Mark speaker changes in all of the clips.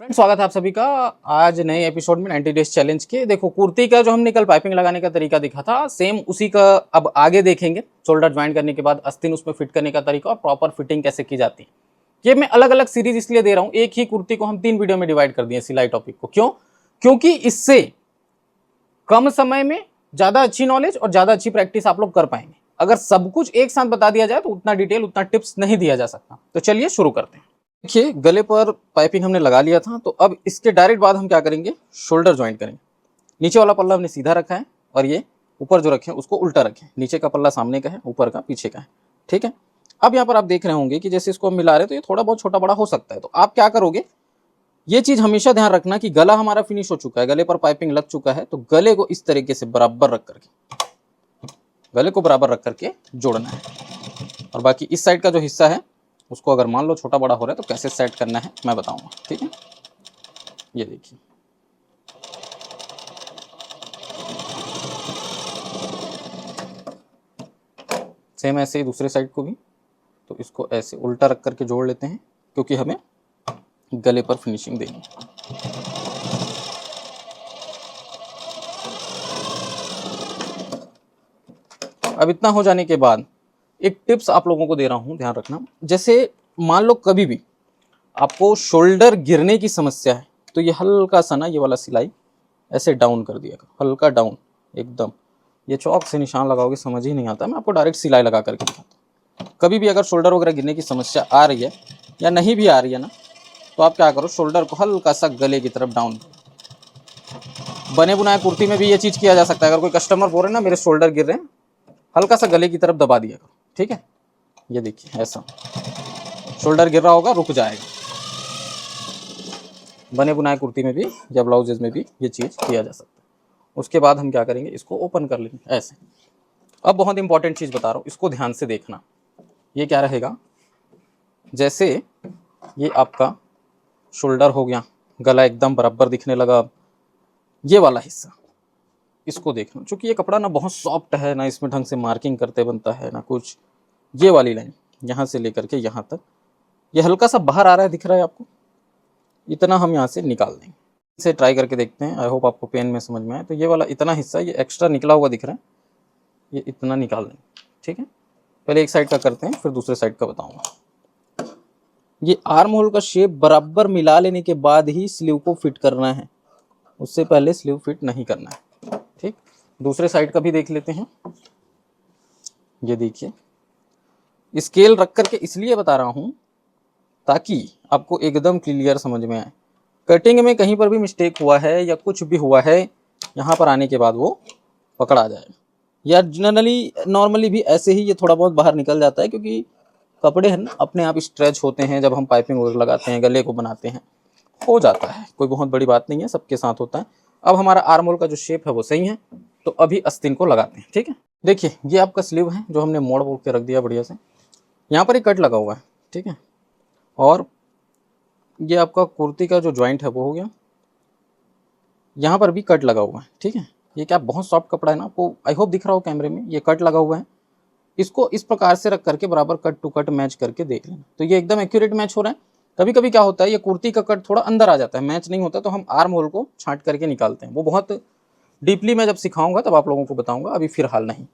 Speaker 1: Friends, स्वागत है आप सभी का आज नए एपिसोड में 90 डेज चैलेंज के। देखो, कुर्ती का जो हमने कल पाइपिंग लगाने का तरीका दिखा था, सेम उसी का अब आगे देखेंगे। शोल्डर ज्वाइन करने के बाद आस्तीन उसमें फिट करने का तरीका और प्रॉपर फिटिंग कैसे की जाती है। ये मैं अलग अलग सीरीज इसलिए दे रहा हूँ, एक ही कुर्ती को हम 3 वीडियो में डिवाइड कर दिए सिलाई टॉपिक को। क्यों? क्योंकि इससे कम समय में ज्यादा अच्छी नॉलेज और ज्यादा अच्छी प्रैक्टिस आप लोग कर पाएंगे। अगर सब कुछ एक साथ बता दिया जाए तो उतना डिटेल, उतना टिप्स नहीं दिया जा सकता। तो चलिए शुरू करते हैं। देखिए, गले पर पाइपिंग हमने लगा लिया था, तो अब इसके डायरेक्ट बाद हम क्या करेंगे, शोल्डर ज्वाइंट करेंगे। नीचे वाला पल्ला हमने सीधा रखा है और ये ऊपर जो रखे हैं उसको उल्टा रखें। नीचे का पल्ला सामने का है, ऊपर का पीछे का है। ठीक है। अब यहाँ पर आप देख रहे होंगे कि जैसे इसको हम मिला रहे हैं तो ये थोड़ा बहुत छोटा बड़ा हो सकता है। तो आप क्या करोगे, ये चीज हमेशा ध्यान रखना कि गला हमारा फिनिश हो चुका है, गले पर पाइपिंग लग चुका है, तो गले को इस तरीके से बराबर रख करके, गले को बराबर रख करके जोड़ना है। और बाकी इस साइड का जो हिस्सा है उसको अगर मान लो छोटा बड़ा हो रहा है तो कैसे सेट करना है मैं बताऊंगा। ठीक है, ये देखिए, सेम ऐसे ही दूसरे साइड को भी। तो इसको ऐसे उल्टा रख करके जोड़ लेते हैं क्योंकि हमें गले पर फिनिशिंग देनी है। अब इतना हो जाने के बाद एक टिप्स आप लोगों को दे रहा हूं, ध्यान रखना। जैसे मान लो कभी भी आपको शोल्डर गिरने की समस्या है तो ये हल्का सा ना, ये वाला सिलाई ऐसे डाउन कर दिया, हल्का डाउन एकदम। ये चौक से निशान लगाओगे समझ ही नहीं आता, मैं आपको डायरेक्ट सिलाई लगा करके दिखाता हूँ। कभी भी अगर शोल्डर वगैरह गिरने की समस्या आ रही है या नहीं भी आ रही है ना, तो आप क्या करो, शोल्डर को हल्का सा गले की तरफ डाउन करो। बने बुनाए कुर्ती में भी ये चीज़ किया जा सकता है। अगर कोई कस्टमर बोल रहे हैं ना मेरे शोल्डर गिर रहे हैं, हल्का सा गले की तरफ दबा दिया करो। ठीक है, ये देखिए, ऐसा शोल्डर गिर रहा होगा, रुक जाएगा। बने बुनाए कुर्ती में भी या ब्लाउजेज में भी ये चीज़ किया जा सकता है। उसके बाद हम क्या करेंगे, इसको ओपन कर लेंगे ऐसे। अब बहुत इंपॉर्टेंट चीज़ बता रहा हूँ, इसको ध्यान से देखना। ये क्या रहेगा, जैसे ये आपका शोल्डर हो गया, गला एकदम बराबर दिखने लगा। ये वाला हिस्सा इसको देखना, क्योंकि ये कपड़ा ना बहुत सॉफ्ट है, ना इसमें ढंग से मार्किंग करते बनता है ना कुछ। ये वाली लाइन यहाँ से लेकर के यहाँ तक, ये हल्का सा बाहर आ रहा है, दिख रहा है आपको, इतना हम यहाँ से निकाल देंगे। इसे ट्राई करके देखते हैं, आई होप आपको पेन में समझ में आए। तो ये वाला इतना हिस्सा, ये एक्स्ट्रा निकला हुआ दिख रहा है, ये इतना निकाल देंगे। ठीक है, पहले एक साइड का करते हैं फिर दूसरे साइड का बताऊंगा। ये आर्म होल का शेप बराबर मिला लेने के बाद ही स्लीव को फिट करना है, उससे पहले स्लीव फिट नहीं करना है। ठीक, दूसरे साइड का भी देख लेते हैं। ये देखिए, स्केल रख करके इसलिए बता रहा हूं ताकि आपको एकदम क्लियर समझ में आए। कटिंग में कहीं पर भी मिस्टेक हुआ है या कुछ भी हुआ है, यहाँ पर आने के बाद वो पकड़ा जाएगा। या जनरली नॉर्मली भी ऐसे ही ये थोड़ा बहुत बाहर निकल जाता है, क्योंकि कपड़े हैं ना अपने आप स्ट्रेच होते हैं जब हम पाइपिंग वगैरह लगाते हैं, गले को बनाते हैं, हो जाता है, कोई बहुत बड़ी बात नहीं है, सबके साथ होता है। अब हमारा आर्म होल का जो शेप है वो सही है, तो अभी आस्तीन को लगाते हैं। ठीक है, देखिए, ये आपका स्लीव है जो हमने मोड़ के रख दिया बढ़िया से। यहाँ पर एक कट लगा हुआ है। ठीक है, और ये आपका कुर्ती का जो ज्वाइंट है वो हो गया, यहाँ पर भी कट लगा हुआ है। ठीक है, ये क्या बहुत सॉफ्ट कपड़ा है ना, आपको आई होप दिख रहा हो कैमरे में, ये कट लगा हुआ है। इसको इस प्रकार से रख करके बराबर कट टू कट मैच करके देख लेना, तो ये एकदम एक्यूरेट मैच हो रहा है। कभी कभी क्या होता है, ये कुर्ती का कट थोड़ा अंदर आ जाता है, मैच नहीं होता, तो हम आर्म होल को छांट करके निकालते हैं। वो बहुत डीपली मैं जब सिखाऊंगा तब आप लोगों को बताऊंगा, अभी फिलहाल नहीं,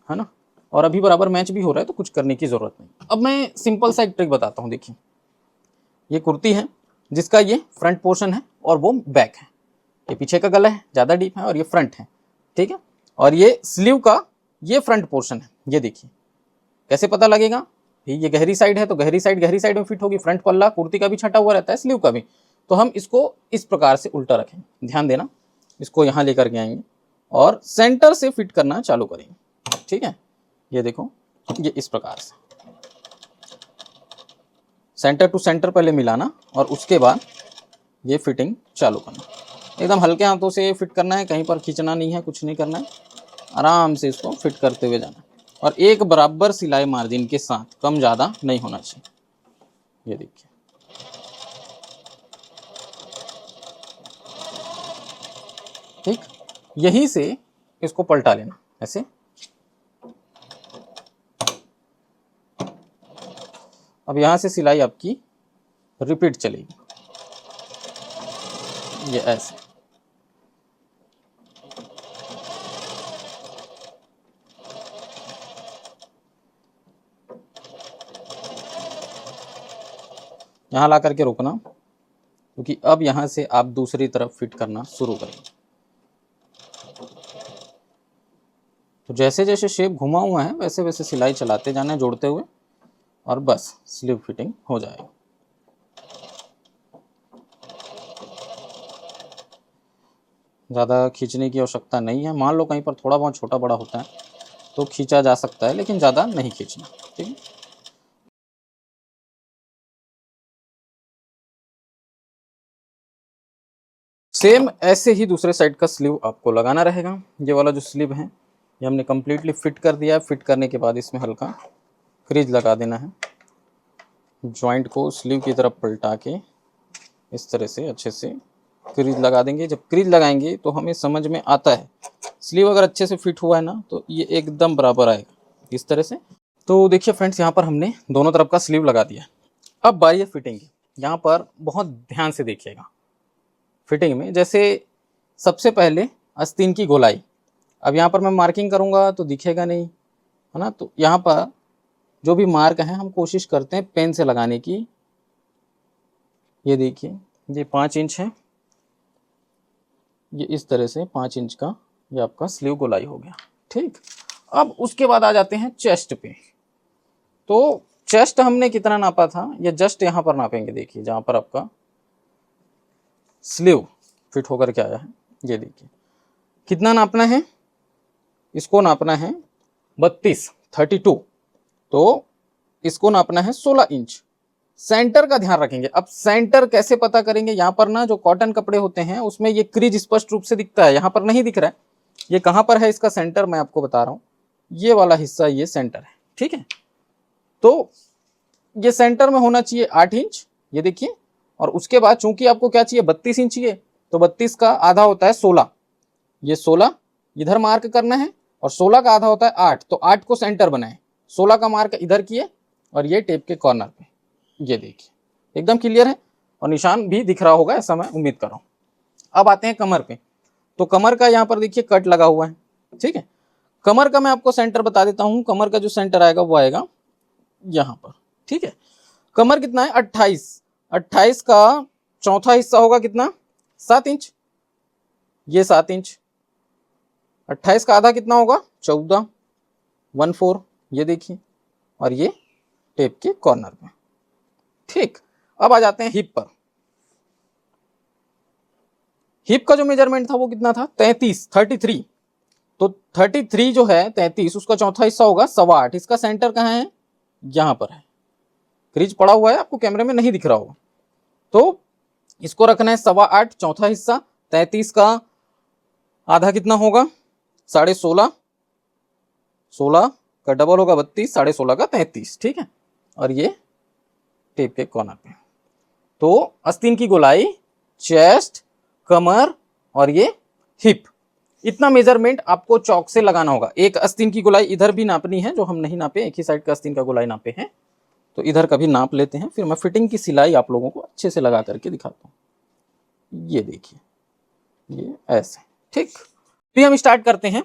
Speaker 1: है ना। और अभी बराबर मैच भी हो रहा है तो कुछ करने की जरूरत नहीं। अब मैं सिंपल सा एक ट्रिक बताता हूँ। देखिए, ये कुर्ती है जिसका ये फ्रंट पोर्शन है और वो बैक है। ये पीछे का गला है, ज़्यादा डीप है, और ये फ्रंट है। ठीक है, और ये स्लीव का ये फ्रंट पोर्शन है। ये देखिए, कैसे पता लगेगा, ये गहरी साइड है तो गहरी साइड में फिट होगी। फ्रंट पल्ला कुर्ती का भी छटा हुआ रहता है, स्लीव का भी। तो हम इसको इस प्रकार से उल्टा रखेंगे, ध्यान देना। इसको यहाँ लेकर के आएंगे और सेंटर से फिट करना चालू करेंगे। ठीक है, ये देखो, ये इस प्रकार से सेंटर टू सेंटर पहले मिलाना और उसके बाद ये फिटिंग चालू करना। एकदम हल्के हाथों से फिट करना है, कहीं पर खींचना नहीं है, कुछ नहीं करना है, आराम से इसको फिट करते हुए जाना। और एक बराबर सिलाई मार्जिन के साथ, कम ज़्यादा नहीं होना चाहिए। ये देखिए, ठीक, यहीं से इसको पलटा लेना ऐसे। अब यहाँ से सिलाई आपकी रिपीट चलेगी। ये ऐसे। यहाँ ला करके रोकना, क्योंकि अब यहाँ से आप दूसरी तरफ फिट करना शुरू करेंगे। तो जैसे जैसे शेप घुमा हुआ है वैसे वैसे सिलाई चलाते जाना है जोड़ते हुए, और बस स्लीव फिटिंग हो जाएगा। ज़्यादा खींचने की आवश्यकता नहीं है। मान लो कहीं पर थोड़ा बहुत छोटा बड़ा होता है तो खींचा जा सकता है, लेकिन ज़्यादा नहीं खींचना, ठीक है। सेम ऐसे ही दूसरे साइड का स्लीव आपको लगाना रहेगा। ये वाला जो स्लीव है ये हमने कम्प्लीटली फिट कर दिया है। फिट करने के बाद इसमें हल्का क्रीज लगा देना है। जॉइंट को स्लीव की तरफ पलटा के इस तरह से अच्छे से क्रीज लगा देंगे। जब क्रीज लगाएंगे तो हमें समझ में आता है स्लीव अगर अच्छे से फिट हुआ है ना तो ये एकदम बराबर आएगा इस तरह से। तो देखिए फ्रेंड्स, यहाँ पर हमने दोनों तरफ का स्लीव लगा दिया। अब बारी है फिटिंग की। यहाँ पर बहुत ध्यान से देखिएगा फिटिंग में। जैसे सबसे पहले आस्तीन की गोलाई, अब यहाँ पर मैं मार्किंग करूँगा तो दिखेगा नहीं, है ना। तो यहाँ पर जो भी मार्क है हम कोशिश करते हैं पेन से लगाने की। ये देखिए, ये 5 इंच है, ये इस तरह से 5 इंच का ये आपका स्लीव गोलाई हो गया, ठीक। अब उसके बाद आ जाते हैं चेस्ट पे। तो चेस्ट हमने कितना नापा था ये जस्ट यहाँ पर नापेंगे। देखिए जहाँ पर आपका स्लीव फिट होकर के आया है, ये देखिए कितना नापना है, इसको नापना है 32 तो इसको नापना है 16 इंच। सेंटर का ध्यान रखेंगे। अब सेंटर कैसे पता करेंगे, यहाँ पर ना जो कॉटन कपड़े होते हैं उसमें ये क्रीज स्पष्ट रूप से दिखता है, यहाँ पर नहीं दिख रहा है। ये कहाँ पर है इसका सेंटर, मैं आपको बता रहा हूँ। ये वाला हिस्सा ये सेंटर है, ठीक है। तो ये सेंटर में होना चाहिए 8 इंच, ये देखिए। और उसके बाद चूंकि आपको क्या चाहिए 32 इंच चाहिए, तो 32 का आधा होता है 16, ये 16 इधर मार्क करना है, और 16 का आधा होता है 8, तो 8 को सेंटर बनाए, 16 का मार्क इधर किए, और ये टेप के कॉर्नर पे, ये देखिए एकदम क्लियर है, और निशान भी दिख रहा होगा ऐसा मैं उम्मीद कर रहा हूँ। अब आते हैं कमर पे। तो कमर का यहाँ पर देखिए कट लगा हुआ है, ठीक है। कमर का मैं आपको सेंटर बता देता हूँ। कमर का जो सेंटर आएगा वो आएगा यहाँ पर, ठीक है। कमर कितना है 28 का चौथा हिस्सा होगा कितना 7 इंच, ये 7 इंच। 28 का आधा कितना होगा 14 ये देखिए, और ये टेप के कॉर्नर पे, ठीक। अब आ जाते हैं हिप पर। हिप का जो मेजरमेंट था वो कितना था 33। तो 33 जो है 33 उसका चौथा हिस्सा होगा 8.25। इसका सेंटर कहाँ है, यहां पर है। क्रीज पड़ा हुआ है, आपको कैमरे में नहीं दिख रहा होगा। तो इसको रखना है 8.25 चौथा हिस्सा। 33 का आधा कितना होगा 16.5, 16 का डबल होगा 32, 16.5 का 33, ठीक है। और ये टेप के कॉर्नर पे। तो आस्तीन की गोलाई, चेस्ट, कमर और ये हिप, इतना मेजरमेंट आपको चौक से लगाना होगा। एक आस्तीन की गोलाई इधर भी नापनी है, जो हम नहीं नापे, एक ही साइड का आस्तीन का गोलाई नापे हैं, तो इधर का भी नाप लेते हैं। फिर मैं फिटिंग की सिलाई आप लोगों को अच्छे से लगा करके दिखाता हूँ। ये देखिए, ये ऐसे, ठीक। फिर हम स्टार्ट करते हैं।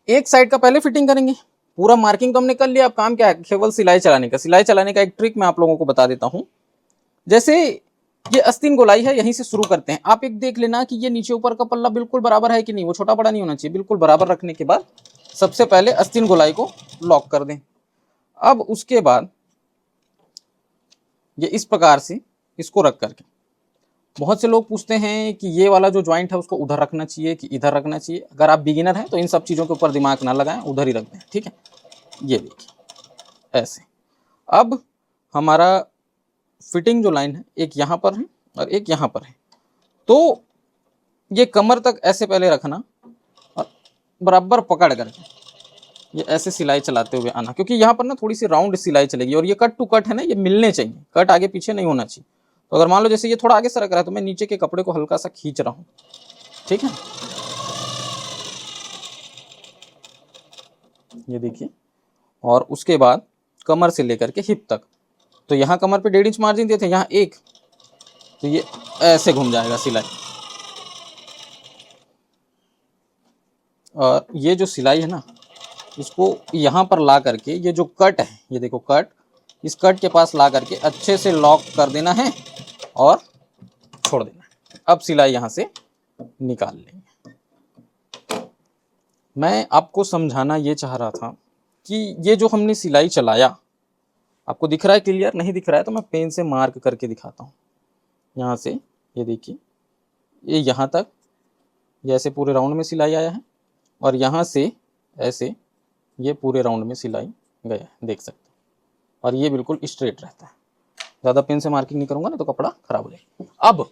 Speaker 1: एक साइड का पहले फिटिंग करेंगे। पूरा मार्किंग तो हमने कर लिया, अब काम क्या है, केवल सिलाई चलाने का। सिलाई चलाने का एक ट्रिक मैं आप लोगों को बता देता हूँ। जैसे ये आस्तीन गोलाई है, यहीं से शुरू करते हैं। आप एक देख लेना कि ये नीचे ऊपर का पल्ला बिल्कुल बराबर है कि नहीं, वो छोटा बड़ा नहीं होना चाहिए, बिल्कुल बराबर रखने के बाद सबसे पहले आस्तीन गोलाई को लॉक कर दें। अब उसके बाद ये इस प्रकार से इसको रख करके, बहुत से लोग पूछते हैं कि ये वाला जो ज्वाइंट है उसको उधर रखना चाहिए कि इधर रखना चाहिए। अगर आप बिगिनर हैं तो इन सब चीज़ों के ऊपर दिमाग ना लगाएं, उधर ही रख दें, ठीक है। ये देखिए ऐसे। अब हमारा फिटिंग जो लाइन है एक यहाँ पर है और एक यहाँ पर है, तो ये कमर तक ऐसे पहले रखना और बराबर पकड़ करके ये ऐसे सिलाई चलाते हुए आना, क्योंकि यहाँ पर ना थोड़ी सी राउंड सिलाई चलेगी। और ये कट टू कट है ना, ये मिलने चाहिए, कट आगे पीछे नहीं होना चाहिए। तो अगर मान लो जैसे ये थोड़ा आगे सरक रहा है तो मैं नीचे के कपड़े को हल्का सा खींच रहा हूँ, ठीक है। ये देखिए, और उसके बाद कमर से लेकर के हिप तक, तो यहाँ कमर पे 1.5 इंच मार्जिन दिए थे, यहाँ 1, तो ये ऐसे घूम जाएगा सिलाई, और ये जो सिलाई है ना, इसको यहाँ पर ला करके ये जो कट है, ये देखो कट, इस कट के पास ला करके अच्छे से लॉक कर देना है और छोड़ देना है। अब सिलाई यहाँ से निकाल लेंगे। मैं आपको समझाना ये चाह रहा था कि ये जो हमने सिलाई चलाया, आपको दिख रहा है क्लियर? नहीं दिख रहा है तो मैं पेन से मार्क करके दिखाता हूँ। यहाँ से ये देखिए, ये यहाँ तक ये ऐसे पूरे राउंड में सिलाई आया है और यहाँ से ऐसे ये पूरे राउंड में सिलाई गया है, देख सकते हैं। और ये बिल्कुल स्ट्रेट रहता है। ज़्यादा पेन से मार्किंग नहीं करूँगा ना तो कपड़ा खराब हो जाएगा। अब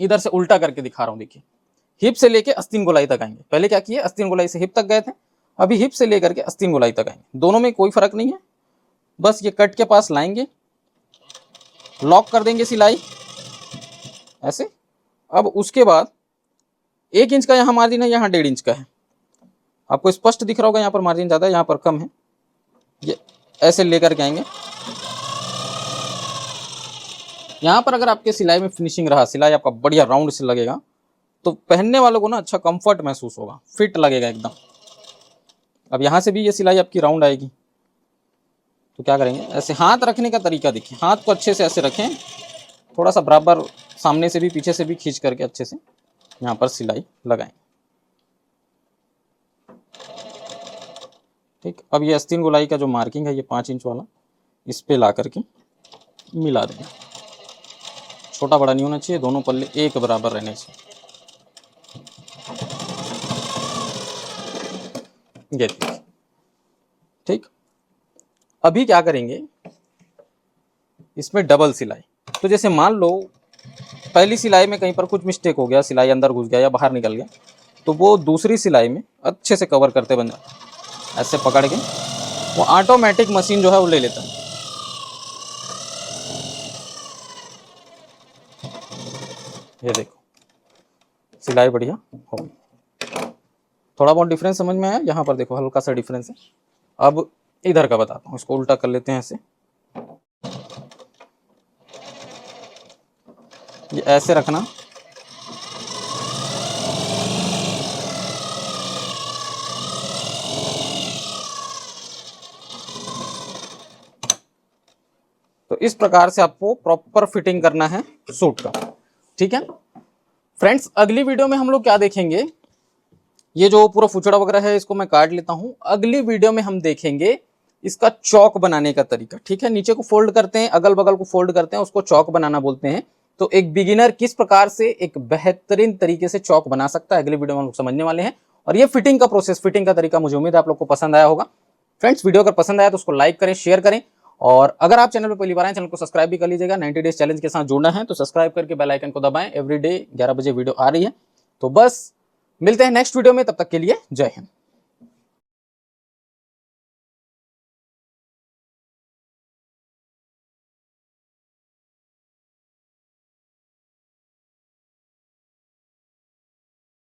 Speaker 1: इधर से उल्टा करके दिखा रहा हूँ। देखिए, हिप से लेके आस्तीन गोलाई तक आएंगे। पहले क्या किए, आस्तीन गोलाई से हिप तक गए थे, अभी हिप से लेकर के आस्तीन गोलाई तक आएंगे। दोनों में कोई फर्क नहीं है, बस ये कट के पास लाएंगे, लॉक कर देंगे सिलाई ऐसे। अब उसके बाद 1 इंच का यहाँ मार्जिन है, यहाँ 1.5 इंच का है। आपको स्पष्ट दिख रहा होगा, यहाँ पर मार्जिन ज़्यादा है, यहाँ पर कम है। ये ऐसे लेकर के आएंगे। यहाँ पर अगर आपके सिलाई में फिनिशिंग रहा, सिलाई आपका बढ़िया राउंड से लगेगा, तो पहनने वालों को ना अच्छा कंफर्ट महसूस होगा, फिट लगेगा एकदम। अब यहाँ से भी ये सिलाई आपकी राउंड आएगी, तो क्या करेंगे, ऐसे हाथ रखने का तरीका देखिए। हाथ को अच्छे से ऐसे रखें, थोड़ा सा बराबर सामने से भी पीछे से भी खींच करके अच्छे से यहाँ पर सिलाई लगाएं। ठीक, अब ये आस्तीन गोलाई का जो मार्किंग है, ये 5 इंच वाला, इस पे ला करके मिला देंगे। छोटा बड़ा नहीं होना चाहिए, दोनों पल्ले एक बराबर रहने चाहिए। ये ठीक। अभी क्या करेंगे, इसमें डबल सिलाई। तो जैसे मान लो पहली सिलाई में कहीं पर कुछ मिस्टेक हो गया, सिलाई अंदर घुस गया या बाहर निकल गया, तो वो दूसरी सिलाई में अच्छे से कवर करते बन जाता है। ऐसे पकड़ के वो ऑटोमेटिक मशीन जो है वो ले लेता है। ये देखो, सिलाई बढ़िया हो गई। थोड़ा बहुत डिफरेंस समझ में आया? यहाँ पर देखो हल्का सा डिफरेंस है। अब इधर का बताता हूँ, इसको उल्टा कर लेते हैं ऐसे। ये ऐसे रखना, तो इस प्रकार से आपको प्रॉपर फिटिंग करना है सूट का। ठीक है फ्रेंड्स, अगली वीडियो में हम लोग क्या देखेंगे, ये जो पूरा फुचड़ा वगैरह है इसको मैं काट लेता हूं। अगली वीडियो में हम देखेंगे इसका चौक बनाने का तरीका। ठीक है, नीचे को फोल्ड करते हैं, अगल बगल को फोल्ड करते हैं, उसको चौक बनाना बोलते हैं। तो एक बिगिनर किस प्रकार से एक बेहतरीन तरीके से चौक बना सकता है, अगली वीडियो में हम लोग समझने वाले हैं। और ये फिटिंग का प्रोसेस, फिटिंग का तरीका, मुझे उम्मीद है आप लोग को पसंद आया होगा। फ्रेंड्स, वीडियो अगर पसंद आया तो उसको लाइक करें, शेयर करें, और अगर आप चैनल पर पहली बार आए, चैनल को सब्सक्राइब भी कर लीजिएगा। 90 डेज चैलेंज के साथ जुड़ना है तो सब्सक्राइब करके बेल आइकन को दबाएं। एवरीडे 11 बजे वीडियो आ रही है। तो बस मिलते हैं नेक्स्ट वीडियो में, तब तक के लिए जय हिंद।